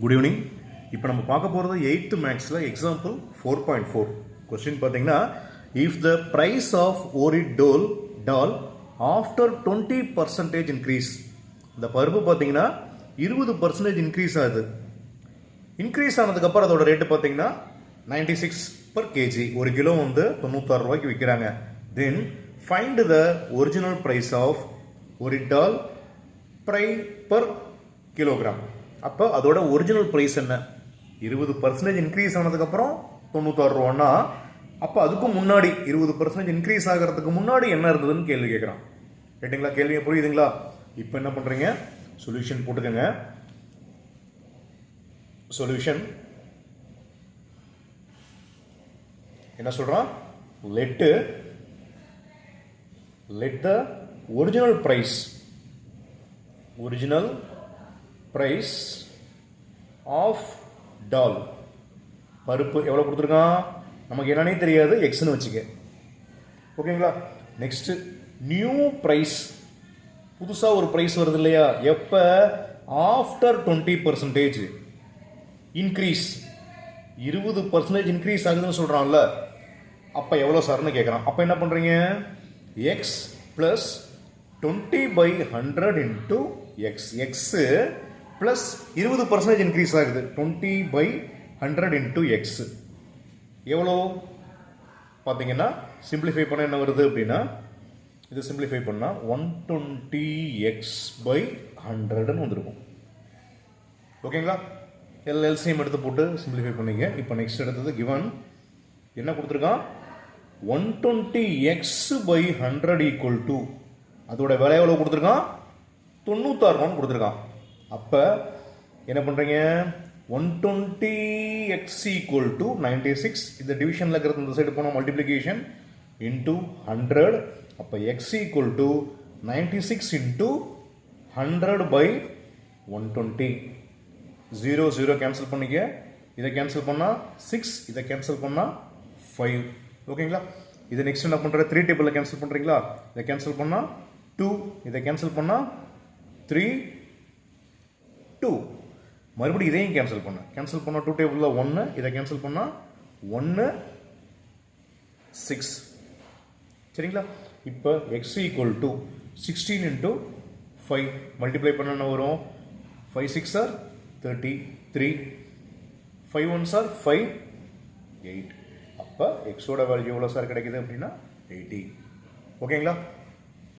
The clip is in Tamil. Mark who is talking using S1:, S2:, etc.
S1: Good evening. இப்போ நம்ம பார்க்க போகிறது 8th மேக்ஸில் எக்ஸாம்பிள் 4.4 கொஸ்டின் பார்த்தீங்கன்னா, இஃப் த ப்ரைஸ் ஆஃப் ஓரிட் டால் ஆஃப்டர் 20% இன்க்ரீஸ், இந்த பருப்பு பார்த்தீங்கன்னா 20% இன்க்ரீஸ் ஆகுது. இன்க்ரீஸ் ஆனதுக்கப்புறம் அதோட ரேட்டு பார்த்தீங்கன்னா 96 per kg, ஒரு கிலோ வந்து 96 ரூபாய்க்கு விற்கிறாங்க. Then find the original price of ஓரிட் டால் per கிலோகிராம். அப்போ அதோட ஒரிஜினல் ப்ரைஸ் என்ன? 20% இன்க்ரீஸ் ஆனதுக்கப்புறம் 96 ரூபான்னா, அப்போ அதுக்கு முன்னாடி 20% இன்க்ரீஸ் ஆகிறதுக்கு முன்னாடி என்ன இருந்ததுன்னு கேள்வி கேட்குறான். கேட்டிங்களா? கேள்வியை புரியுதுங்களா? இப்போ என்ன பண்ணுறீங்க? சொல்யூஷன் போட்டுக்கோங்க. சொல்யூஷன் என்ன சொல்கிறான்? let the original price of dal, பருப்பு எவ்வளோ கொடுத்துருக்கான்? நமக்கு என்னன்னே தெரியாது, எக்ஸ்னு வச்சுக்க. ஓகேங்களா? நெக்ஸ்ட் நியூ ப்ரைஸ், புதுசாக ஒரு ப்ரைஸ் வருது இல்லையா? எப்போ? ஆஃப்டர் 20% இன்க்ரீஸ், 20% இன்க்ரீஸ் ஆகுதுன்னு சொல்கிறான்ல, அப்போ எவ்வளோ சார்னு கேட்குறான். அப்போ என்ன பண்ணுறீங்க? X plus 20/100 into X. X plus 20% increase ஆகுது, 20/100 இன்ட்டு எக்ஸ். எவ்வளோ பார்த்தீங்கன்னா, சிம்பிளிஃபை பண்ண என்ன வருது அப்படின்னா, இது சிம்பிளிஃபை பண்ணால் 120x/100ன்னு வந்துருக்கும். ஓகேங்களா? எல்சிஎம் எடுத்து போட்டு சிம்பிளிஃபை பண்ணிங்க. இப்போ நெக்ஸ்ட் எடுத்தது கிவன் என்ன கொடுத்துருக்கான்? 120x/100 ஈக்குவல் டு, அதோட விலை எவ்வளோ கொடுத்துருக்கான்? 96 ரூபான்னு கொடுத்துருக்கான். அப்போ என்ன பண்ணுறீங்க? 120x ஈக்குவல் டு 96, இந்த டிவிஷனில் இருக்கிறது இந்த சைடு போனால் மல்டிப்ளிகேஷன் இன்டூ 100. அப்போ x equal to 96 into 100/120. 0 0 cancel பண்ணிக்க. இதை கேன்சல் பண்ணால் 6, இதை கேன்சல் பண்ணால் 5. ஓகேங்களா? இதை நெக்ஸ்ட் என்ன பண்ணுற? 3 டேபிளில் கேன்சல் பண்ணுறீங்களா? இதை கேன்சல் பண்ணால் 2, இதை கேன்சல் பண்ணால் 3 2. மறுபடியும் இதையும் கேன்சல் பண்ண. கேன்சல் பண்ணால் 2 டேபிளில் 1, இதை கேன்சல் பண்ணால் 1 6. சரிங்களா? இப்போ X equal to 16 into 5 multiply பண்ண என்ன வரும்? 5 6 ஆர் 33, 5 1 ஆர் 5 8. அப்போ எக்ஸோட வேல்யூ எவ்வளோ சார் கிடைக்குது அப்படின்னா 80. ஓகேங்களா?